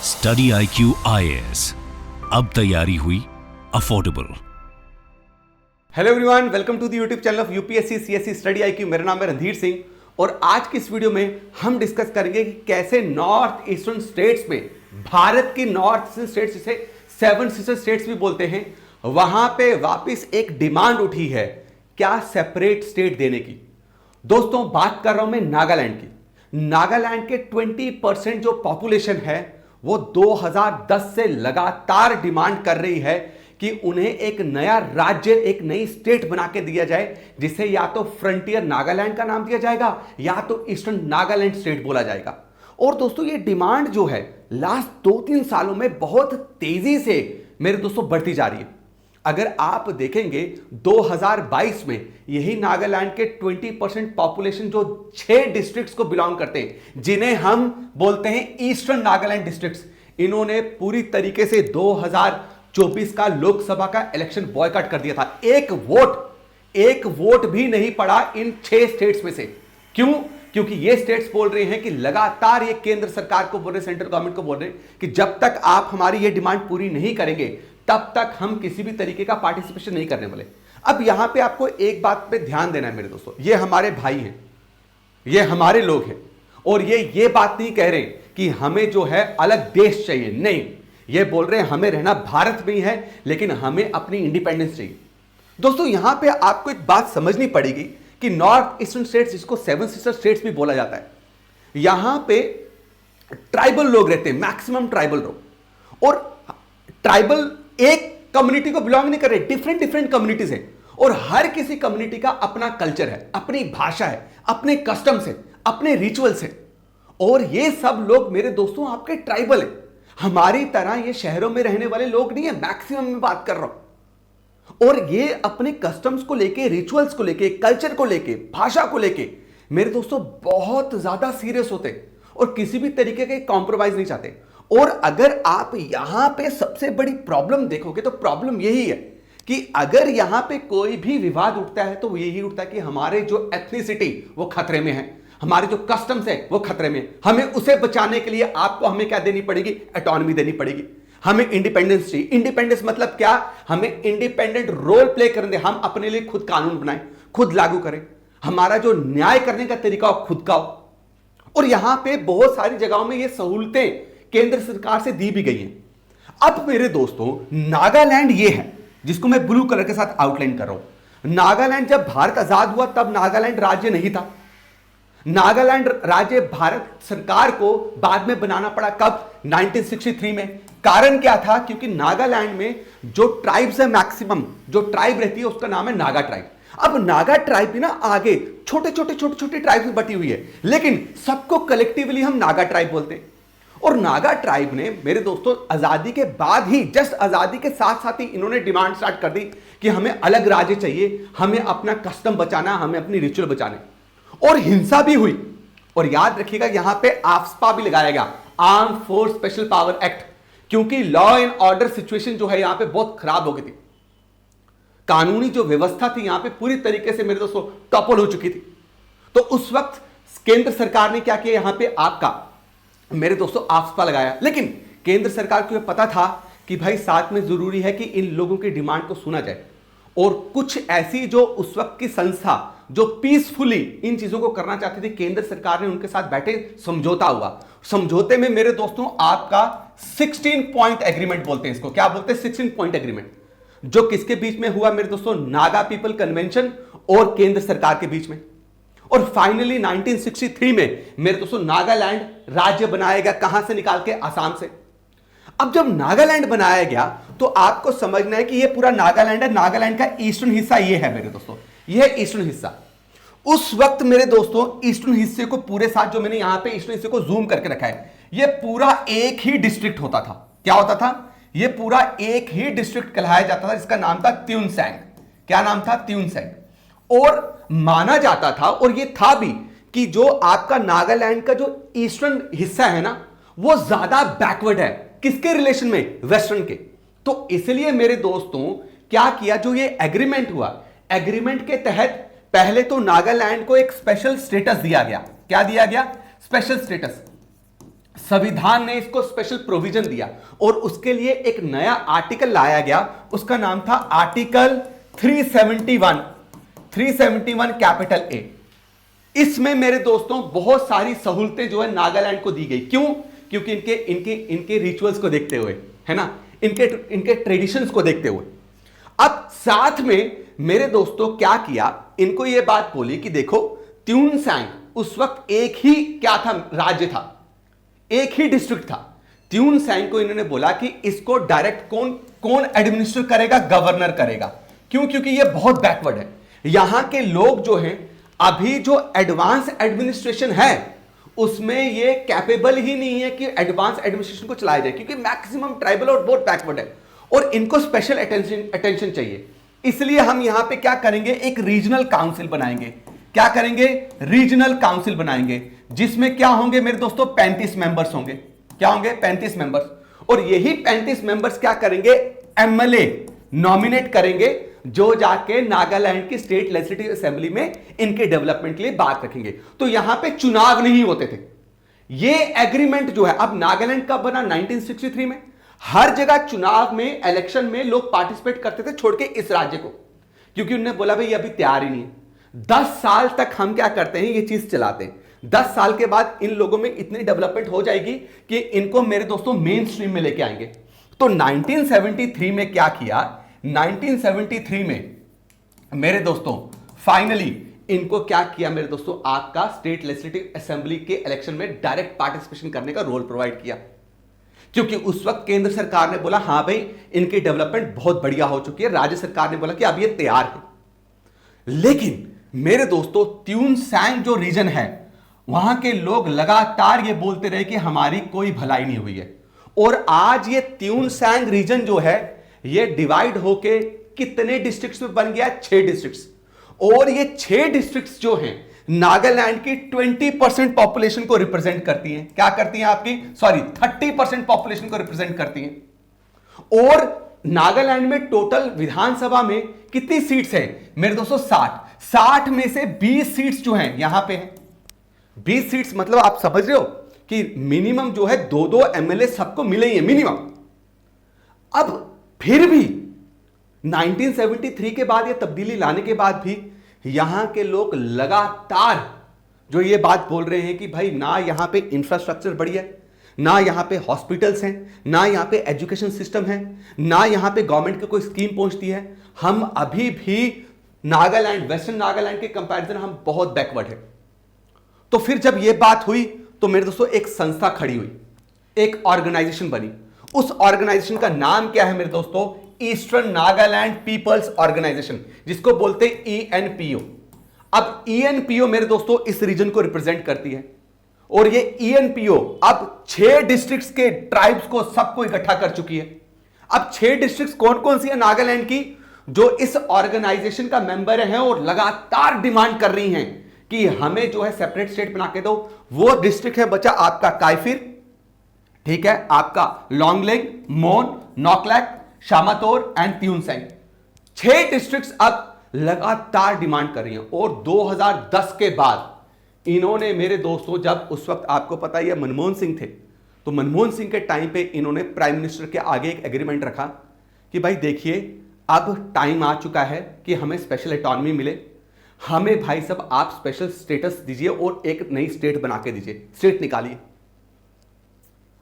Study IQ IAS, अब तैयारी हुई affordable. Hello everyone, welcome to the YouTube channel of UPSC CSC study IQ। मेरा नाम है रणधीर सिंह और आज की इस वीडियो में हम डिस्कस करेंगे कि कैसे नॉर्थ ईस्टर्न स्टेट्स में, भारत की नॉर्थ ईस्टर्न स्टेट्स जिसे सेवन सिस्टर स्टेट्स भी बोलते हैं, वहां पे वापस एक डिमांड उठी है क्या सेपरेट स्टेट देने की। दोस्तों, बात कर रहा हूं मैं नागालैंड की। नागालैंड के 20% जो पॉपुलेशन है वो 2010 से लगातार डिमांड कर रही है कि उन्हें एक नया राज्य, एक नई स्टेट बना के दिया जाए, जिसे या तो फ्रंटियर नागालैंड का नाम दिया जाएगा या तो ईस्टर्न नागालैंड स्टेट बोला जाएगा। और दोस्तों, ये डिमांड जो है लास्ट 2-3 सालों में बहुत तेजी से मेरे दोस्तों बढ़ती जा रही है। अगर आप देखेंगे 2022 में यही नागालैंड के 20% पॉपुलेशन जो 6 डिस्ट्रिक्ट्स को बिलोंग करते हैं, जिन्हें हम बोलते हैं ईस्टर्न नागालैंड डिस्ट्रिक्ट्स, इन्होंने पूरी तरीके से 2024 का लोकसभा का इलेक्शन बॉयकॉट कर दिया था। एक वोट भी नहीं पड़ा इन 6 स्टेट्स में से। क्यों? क्योंकि ये स्टेट्स बोल रहे हैं कि लगातार ये केंद्र सरकार को बोल रहे, सेंट्रल गवर्नमेंट को बोल रहे हैं कि जब तक आप हमारी ये डिमांड पूरी नहीं करेंगे तब तक हम किसी भी तरीके का पार्टिसिपेशन नहीं करने वाले। अब यहां पे आपको एक बात पे ध्यान देना है मेरे दोस्तों, ये हमारे भाई हैं, ये हमारे लोग हैं और ये बात नहीं कह रहे कि हमें जो है अलग देश चाहिए। नहीं, ये बोल रहे हैं हमें रहना भारत में ही है, लेकिन हमें अपनी इंडिपेंडेंस चाहिए। दोस्तों, यहां पे आपको एक बात समझनी पड़ेगी कि नॉर्थ ईस्टर्न स्टेट्स, जिसको सेवन सिस्टर स्टेट्स भी बोला जाता है, यहां पे ट्राइबल लोग रहते हैं, मैक्सिमम ट्राइबल लोग। और ट्राइबल एक कम्युनिटी को बिलोंग नहीं कर रहे, डिफरेंट कम्युनिटीज हैं और हर किसी कम्युनिटी का अपना कल्चर है, अपनी भाषा है, अपने कस्टम्स है, अपने रिचुअल्स है। और ये सब लोग मेरे दोस्तों आपके ट्राइबल है, हमारी तरह ये शहरों में रहने वाले लोग नहीं है, मैक्सिमम में बात कर रहा हूं। और ये अपने कस्टम्स को लेके, रिचुअल्स को लेके, कल्चर को लेके, भाषा को लेके मेरे दोस्तों बहुत ज्यादा सीरियस होते हैं और किसी भी तरीके के कॉम्प्रोमाइज नहीं चाहते। और अगर आप यहां पे सबसे बड़ी प्रॉब्लम देखोगे तो प्रॉब्लम यही है कि अगर यहां पे कोई भी विवाद उठता है तो यही उठता है कि हमारे जो एथनिसिटी वो खतरे में है, हमारे जो कस्टम्स है वो खतरे में है। हमें उसे बचाने के लिए आपको हमें क्या देनी पड़ेगी? ऑटोनॉमी देनी पड़ेगी। हमें इंडिपेंडेंस चाहिए। इंडिपेंडेंस मतलब क्या? हमें इंडिपेंडेंट रोल प्ले करने दें, हम अपने लिए खुद कानून बनाएं, खुद लागू करें, हमारा जो न्याय करने का तरीका हो खुद का हो। और यहां पे बहुत सारी जगहों में ये सहूलतें केंद्र सरकार से दी भी गई हैं। अब मेरे दोस्तों, नागालैंड ये है जिसको मैं ब्लू कलर के साथ आउटलाइन कर रहा हूं। नागालैंड जब भारत आजाद हुआ तब नागालैंड राज्य नहीं था। नागालैंड राज्य भारत सरकार को बाद में बनाना पड़ा। कब? 1963 में। कारण क्या था? क्योंकि नागालैंड में जो ट्राइब्स है, मैक्सिमम जो ट्राइब रहती है उसका नाम है नागा ट्राइब। अब नागा ट्राइब भी ना आगे छोटे छोटे ट्राइब्स में बटी हुई है, लेकिन सबको कलेक्टिवली हम नागा ट्राइब बोलते हैं। और नागा ट्राइब ने मेरे दोस्तों आजादी के बाद ही, जस्ट आजादी के साथ साथ ही इन्होंने डिमांड स्टार्ट कर दी कि हमें अलग राज्य चाहिए, हमें अपना कस्टम बचाना, हमें अपनी रिचुअल बचाने। और हिंसा भी हुई। और याद रखिएगा यहां पे आफ्सपा भी लगाया गया, arm force special power act, क्योंकि लॉ एंड ऑर्डर सिचुएशन जो है यहां पे बहुत खराब हो गई थी। कानूनी जो व्यवस्था थी यहां पे पूरी तरीके से मेरे दोस्तों टॉपल हो चुकी थी। तो उस वक्त केंद्र सरकार ने क्या किया? यहां पे आपका मेरे दोस्तों आफ्सपा लगाया। लेकिन केंद्र सरकार को यह पता था कि भाई साथ में जरूरी है कि इन लोगों की डिमांड को सुना जाए। और कुछ ऐसी जो उस वक्त की संस्था जो पीसफुली इन चीजों को करना चाहती थी, केंद्र सरकार ने उनके साथ बैठे, समझौता हुआ। समझौते में मेरे दोस्तों आपका 16 पॉइंट एग्रीमेंट बोलते हैं इसको। क्या बोलते हैं? 16 पॉइंट एग्रीमेंट, जो किसके बीच में हुआ मेरे दोस्तों? नागा पीपल कन्वेंशन और केंद्र सरकार के बीच में। और फाइनली 1963 में मेरे दोस्तों नागालैंड राज्य बनाया गया। कहां से निकाल के? आसाम से। अब जब नागालैंड बनाया गया तो आपको समझना है कि ये पूरा नागालैंड है। नागालैंड का ईस्टर्न हिस्सा ये है मेरे दोस्तों, ये है ईस्टर्न हिस्सा। उस वक्त मेरे दोस्तों ईस्टर्न हिस्से को पूरे साथ, जो मैंने यहां पे ईस्टर्न हिस्से को जूम करके रखा है, ये पूरा एक ही डिस्ट्रिक्ट होता था। क्या होता था? ये पूरा एक ही डिस्ट्रिक्ट कहलाया जाता था, जिसका नाम था त्यूनसैंग। क्या नाम था? त्यूनसैंग। और माना जाता था, और ये था भी, कि जो आपका नागालैंड का जो ईस्टर्न हिस्सा है ना, वो ज्यादा बैकवर्ड है। किसके रिलेशन में? वेस्टर्न के। तो इसलिए मेरे दोस्तों क्या किया? जो ये एग्रीमेंट हुआ, एग्रीमेंट के तहत पहले तो नागालैंड को एक स्पेशल स्टेटस दिया गया। क्या दिया गया? Special status. संविधान ने इसको स्पेशल प्रोविजन दिया और उसके लिए एक नया आर्टिकल लाया गया, उसका नाम था आर्टिकल 371 कैपिटल ए। इसमें मेरे दोस्तों बहुत सारी सहूलतें जो है नागालैंड को दी गई। क्यों? क्योंकि इनके रिचुअल्स को देखते हुए, है ना, इनके ट्रेडिशंस को देखते हुए। अब साथ में मेरे दोस्तों क्या किया, इनको यह बात बोली कि देखो त्यूनसांग उस वक्त एक ही क्या था, राज्य था, एक ही डिस्ट्रिक्ट था। त्यूनसांग को इन्होंने बोला कि इसको डायरेक्ट कौन एडमिनिस्टर करेगा, गवर्नर करेगा। क्यों? क्योंकि ये बहुत बैकवर्ड है। यहां के लोग जो हैं, अभी जो एडवांस एडमिनिस्ट्रेशन है उसमें ये कैपेबल ही नहीं है कि एडवांस एडमिनिस्ट्रेशन को चलाया जाए, क्योंकि मैक्सिमम ट्राइबल और बहुत बैकवर्ड है और इनको स्पेशल अटेंशन चाहिए। इसलिए हम यहां पे क्या करेंगे, एक रीजनल काउंसिल बनाएंगे। क्या करेंगे? रीजनल काउंसिल बनाएंगे, जिसमें क्या होंगे मेरे दोस्तों, 35 मेंबर्स होंगे। क्या होंगे? 35 मेंबर्स। और यही 35 मेंबर्स क्या करेंगे, एमएलए नॉमिनेट करेंगे, जो जाके नागालैंड की स्टेट लेजिस्लेटिव असेंबली में इनके डेवलपमेंट के लिए बात रखेंगे। तो यहां पे चुनाव नहीं होते थे। ये एग्रीमेंट जो है, अब नागालैंड कब बना, 1963 में। हर जगह चुनाव में, इलेक्शन में लोग पार्टिसिपेट करते थे, छोड़ के इस राज्य को, क्योंकि उन्होंने बोला भाई ये अभी तैयार ही नहीं है। 10 साल तक हम क्या करते हैं, ये चीज चलाते हैं। 10 साल के बाद इन लोगों में इतनी डेवलपमेंट हो जाएगी कि इनको मेरे दोस्तों मेन स्ट्रीम में लेके आएंगे। तो 1973 में क्या किया, 1973 में मेरे दोस्तों फाइनली इनको क्या किया मेरे दोस्तों, आपका स्टेट लेजिस्लेटिव असेंबली के इलेक्शन में डायरेक्ट पार्टिसिपेशन करने का रोल प्रोवाइड किया। क्योंकि उस वक्त केंद्र सरकार ने बोला हां भाई इनकी डेवलपमेंट बहुत बढ़िया हो चुकी है, राज्य सरकार ने बोला कि अब ये तैयार है। लेकिन मेरे दोस्तों त्यूनसांग जो रीजन है, वहां के लोग लगातार ये बोलते रहे कि हमारी कोई भलाई नहीं हुई है। और आज ये त्यूनसांग रीजन जो है, ये डिवाइड होके कितने डिस्ट्रिक्ट्स में बन गया, 6 डिस्ट्रिक्ट्स। और ये 6 डिस्ट्रिक्ट्स जो हैं नागालैंड की 20% पॉपुलेशन को रिप्रेजेंट करती हैं। क्या करती हैं आपकी, सॉरी 30% पॉपुलेशन को रिप्रेजेंट करती हैं। और नागालैंड में टोटल विधानसभा में कितनी सीट्स हैं मेरे दोस्तों, 60 में से 20 सीट्स जो हैं यहां पे हैं। 20 सीट्स मतलब आप समझ रहे हो कि मिनिमम जो है 2-2 एमएलए सबको मिले ही है मिनिमम। अब फिर भी 1973 के बाद या तब्दीली लाने के बाद भी यहां के लोग लगातार जो ये बात बोल रहे हैं कि भाई ना यहां पे इंफ्रास्ट्रक्चर बढ़िया है, ना यहां पे हॉस्पिटल्स हैं, ना यहां पे एजुकेशन सिस्टम है, ना यहां पे गवर्नमेंट की कोई स्कीम पहुंचती है। हम अभी भी नागालैंड, वेस्टर्न नागालैंड के कंपैरिजन हम बहुत बैकवर्ड है। तो फिर जब ये बात हुई तो मेरे दोस्तों एक संस्था खड़ी हुई, एक ऑर्गेनाइजेशन बनी। उस ऑर्गेनाइजेशन का नाम क्या है मेरे दोस्तों, ईस्टर्न नागालैंड पीपल्स ऑर्गेनाइजेशन, जिसको बोलते हैं ईएनपीओ। अब ईएनपीओ मेरे दोस्तों इस रीजन को रिप्रेजेंट करती है और ये ईएनपीओ अब 6 डिस्ट्रिक्ट्स के ट्राइब्स को सबको इकट्ठा कर चुकी है। अब 6 डिस्ट्रिक्ट्स कौन कौन सी है नागालैंड की, जो इस ऑर्गेनाइजेशन का मेंबर है और लगातार डिमांड कर रही हैं कि हमें जो है सेपरेट स्टेट बना के दो। वो डिस्ट्रिक्ट है बच्चा आपका कायफिर, ठीक है, आपका लॉन्गलेंग, मोन, नॉकलैक, शामातोर एंड त्यूनसांग। 6 डिस्ट्रिक्ट्स अब लगातार डिमांड कर रही हैं। और 2010 के बाद इन्होंने मेरे दोस्तों, जब उस वक्त आपको पता ही है मनमोहन सिंह थे, तो मनमोहन सिंह के टाइम पे इन्होंने प्राइम मिनिस्टर के आगे एक एग्रीमेंट रखा कि भाई देखिए अब टाइम आ चुका है कि हमें स्पेशल ऑटोनॉमी मिले, हमें भाई साहब आप स्पेशल स्टेटस दीजिए और एक नई स्टेट बना के दीजिए, स्टेट निकालिए।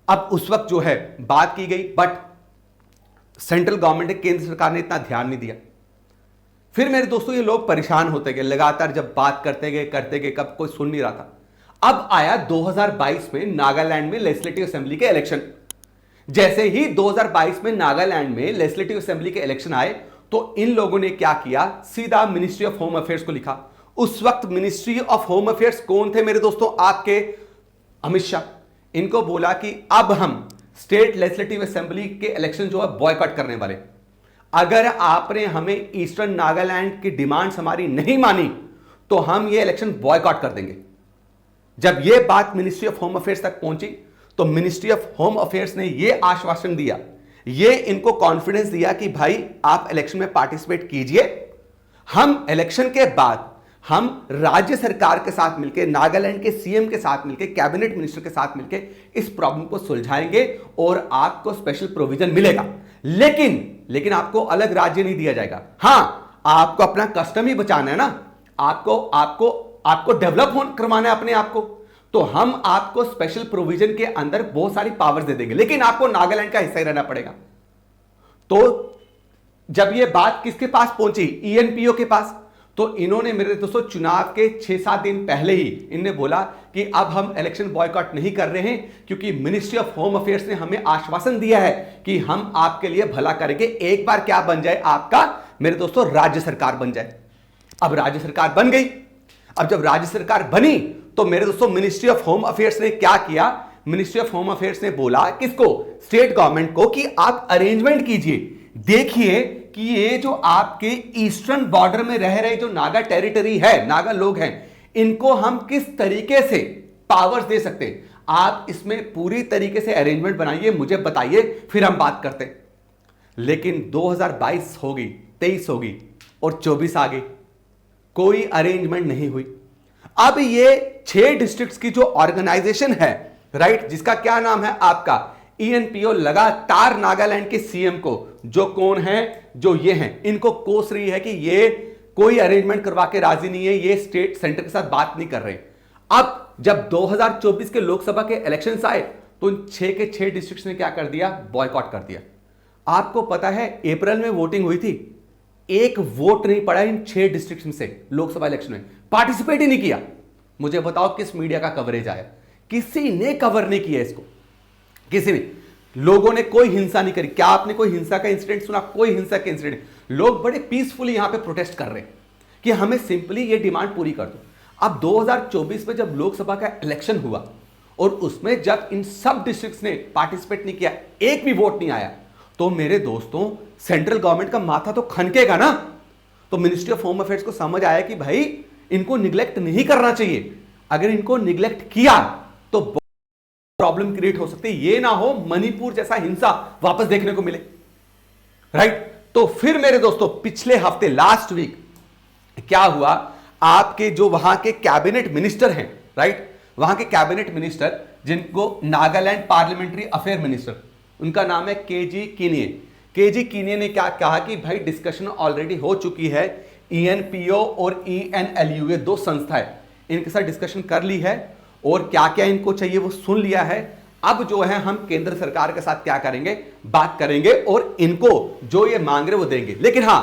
अब उस वक्त जो है बात की गई, बट सेंट्रल गवर्नमेंट, केंद्र सरकार ने इतना ध्यान नहीं दिया। फिर मेरे दोस्तों ये लोग परेशान होते गए, लगातार जब बात करते गए, कब कोई सुन नहीं रहा था। अब आया 2022 में नागालैंड में लेजिस्लेटिव असेंबली के इलेक्शन। जैसे ही 2022 में नागालैंड में लेजिस्लेटिव असेंबली के इलेक्शन आए तो इन लोगों ने क्या किया, सीधा मिनिस्ट्री ऑफ होम अफेयर्स को लिखा। उस वक्त मिनिस्ट्री ऑफ होम अफेयर्स कौन थे मेरे दोस्तों, आपके अमित शाह। इनको बोला कि अब हम स्टेट लेजिस्लेटिव असेंबली के इलेक्शन जो है बॉयकॉट करने वाले। अगर आपने हमें ईस्टर्न नागालैंड की डिमांड्स हमारी नहीं मानी तो हम ये इलेक्शन बॉयकॉट कर देंगे। जब ये बात मिनिस्ट्री ऑफ होम अफेयर्स तक पहुंची तो मिनिस्ट्री ऑफ होम अफेयर्स ने ये आश्वासन दिया, ये इनको कॉन्फिडेंस दिया कि भाई आप इलेक्शन में पार्टिसिपेट कीजिए, हम इलेक्शन के बाद हम राज्य सरकार के साथ मिलकर, नागालैंड के सीएम के साथ मिलकर, कैबिनेट मिनिस्टर के साथ मिलकर इस प्रॉब्लम को सुलझाएंगे और आपको स्पेशल प्रोविजन मिलेगा। लेकिन आपको अलग राज्य नहीं दिया जाएगा। हां, आपको अपना कस्टम ही बचाना है ना, आपको डेवलप करवाना है अपने आप को, तो हम आपको स्पेशल प्रोविजन के अंदर बहुत सारी पावर्स दे देंगे, लेकिन आपको नागालैंड का हिस्सा ही रहना पड़ेगा। तो जब यह बात किसके पास पहुंची, ईएनपीओ के पास, तो इन्होंने मेरे दोस्तों चुनाव के 6-7 दिन पहले ही इन्होंने बोला कि अब हम इलेक्शन बॉयकॉट नहीं कर रहे हैं, क्योंकि मिनिस्ट्री ऑफ होम अफेयर्स ने हमें आश्वासन दिया है कि हम आपके लिए भला करेंगे, एक बार क्या बन जाए आपका मेरे दोस्तों राज्य सरकार बन जाए। अब राज्य सरकार बन गई। अब जब राज्य सरकार बनी तो मेरे दोस्तों मिनिस्ट्री ऑफ होम अफेयर्स ने क्या किया, मिनिस्ट्री ऑफ होम अफेयर्स ने बोला किसको, स्टेट गवर्नमेंट को, कि आप अरेंजमेंट कीजिए, देखिए कि ये जो आपके ईस्टर्न बॉर्डर में रह रहे जो नागा टेरिटरी है, नागा लोग हैं, इनको हम किस तरीके से पावर्स दे सकते हैं, आप इसमें पूरी तरीके से अरेंजमेंट बनाइए, मुझे बताइए, फिर हम बात करते हैं। लेकिन 2022 होगी, 23 होगी और 24 आ गई, कोई अरेंजमेंट नहीं हुई। अब ये 6 डिस्ट्रिक्ट्स की जो ऑर्गेनाइजेशन है, राइट, जिसका क्या नाम है आपका ईएनपीओ, लगातार नागालैंड के सीएम को, जो कौन है, जो ये हैं, इनको कोस रही है कि ये कोई अरेंजमेंट करवा के राजी नहीं है, ये स्टेट सेंटर के साथ बात नहीं कर रहे। अब जब 2024 के लोकसभा के इलेक्शंस आए तो इन 6 के 6 डिस्ट्रिक्ट्स ने क्या कर दिया, बॉयकॉट कर दिया। आपको पता है अप्रैल में वोटिंग हुई थी, एक वोट नहीं पड़ा इन 6 डिस्ट्रिक्ट में से लोकसभा इलेक्शन में, पार्टिसिपेट ही नहीं किया। मुझे बताओ किस मीडिया का कवरेज आया, किसी ने कवर नहीं किया इसको, किसी ने, लोगों ने कोई हिंसा नहीं करी। क्या आपने कोई हिंसा का इंसिडेंट सुना, कोई हिंसा का इंसिडेंट, लोग बड़े पीसफुली यहां पे प्रोटेस्ट कर रहे हैं कि हमें सिंपली ये डिमांड पूरी कर दो। अब 2024 में जब लोकसभा का इलेक्शन हुआ और उसमें जब इन सब डिस्ट्रिक्ट्स ने पार्टिसिपेट नहीं किया, एक भी वोट नहीं आया, तो मेरे दोस्तों सेंट्रल गवर्नमेंट का माथा तो खनकेगा ना। तो मिनिस्ट्री ऑफ होम अफेयर्स को समझ आया कि भाई इनको निग्लेक्ट नहीं करना चाहिए, अगर इनको निग्लेक्ट किया तो प्रॉब्लम क्रिएट हो सकती है, ये ना हो मणिपुर जैसा हिंसा वापस देखने को मिले, राइट। तो फिर मेरे दोस्तों पिछले हफ्ते, लास्ट वीक क्या हुआ, आपके जो वहां के कैबिनेट मिनिस्टर हैं, राइट, वहां के कैबिनेट मिनिस्टर जिनको नागालैंड पार्लियामेंट्री अफेयर मिनिस्टर, उनका नाम है केजी कीनिये। केजी कीनिये ने क्या कहा कि भाई डिस्कशन ऑलरेडी हो चुकी है, ईएनपीओ और ईएनएलयू, ये 2 संस्थाएं, इनके साथ डिस्कशन कर ली है और क्या क्या इनको चाहिए वो सुन लिया है। अब जो है हम केंद्र सरकार के साथ क्या करेंगे, बात करेंगे और इनको जो ये मांग रहे वो देंगे। लेकिन हां,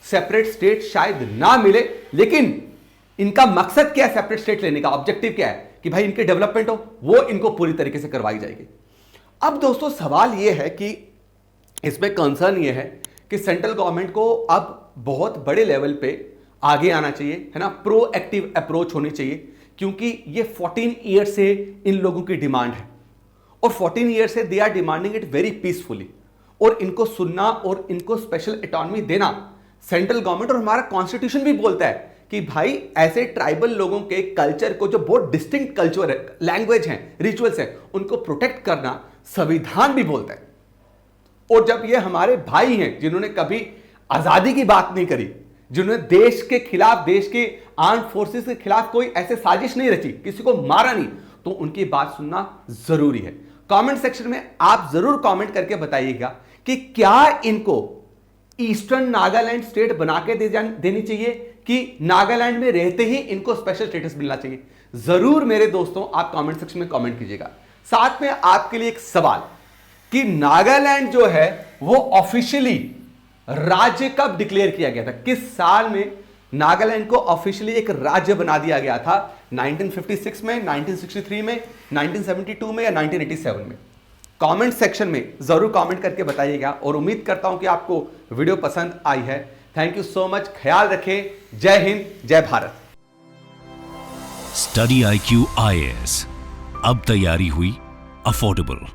सेपरेट स्टेट शायद ना मिले, लेकिन इनका मकसद क्या है सेपरेट स्टेट लेने का, ऑब्जेक्टिव क्या है कि भाई इनके डेवलपमेंट हो, वो इनको पूरी तरीके से करवाई जाएगी। अब दोस्तों सवाल ये है कि इसमें कंसर्न ये है कि सेंट्रल गवर्नमेंट को अब बहुत बड़े लेवल पे आगे आना चाहिए, है ना, प्रोएक्टिव अप्रोच होनी चाहिए, क्योंकि ये 14 ईयर से इन लोगों की डिमांड है और 14 ईयर से they are demanding it very peacefully, और इनको सुनना और इनको स्पेशल ऑटोनॉमी देना सेंट्रल गवर्नमेंट और हमारा कॉन्स्टिट्यूशन भी बोलता है कि भाई ऐसे ट्राइबल लोगों के कल्चर को, जो बहुत डिस्टिंक्ट कल्चर है, लैंग्वेज है, रिचुअल्स है, उनको प्रोटेक्ट करना संविधान भी बोलता है। और जब ये हमारे भाई हैं जिन्होंने कभी आजादी की बात नहीं करी, जिन्होंने देश के खिलाफ, देश के आर्म फोर्सेस के खिलाफ कोई ऐसे साजिश नहीं रची, किसी को मारा नहीं, तो उनकी बात सुनना जरूरी है। कमेंट सेक्शन में आप जरूर कमेंट करके बताइएगा कि क्या इनको ईस्टर्न नागालैंड स्टेट बना के देनी चाहिए कि नागालैंड में रहते ही इनको स्पेशल स्टेटस मिलना चाहिए। जरूर मेरे दोस्तों आप कमेंट सेक्शन में कमेंट कीजिएगा। साथ में आपके लिए एक सवाल कि नागालैंड जो है वो ऑफिशियली राज्य कब डिक्लेयर किया गया था, किस साल में नागालैंड को ऑफिशियली एक राज्य बना दिया गया था, 1956 में, 1963 में, 1972 में या 1987 में? कमेंट सेक्शन में जरूर कमेंट करके बताइएगा और उम्मीद करता हूं कि आपको वीडियो पसंद आई है। थैंक यू सो मच, ख्याल रखें, जय हिंद, जय भारत। स्टडी IQ IAS, अब तैयारी हुई अफोर्डेबल।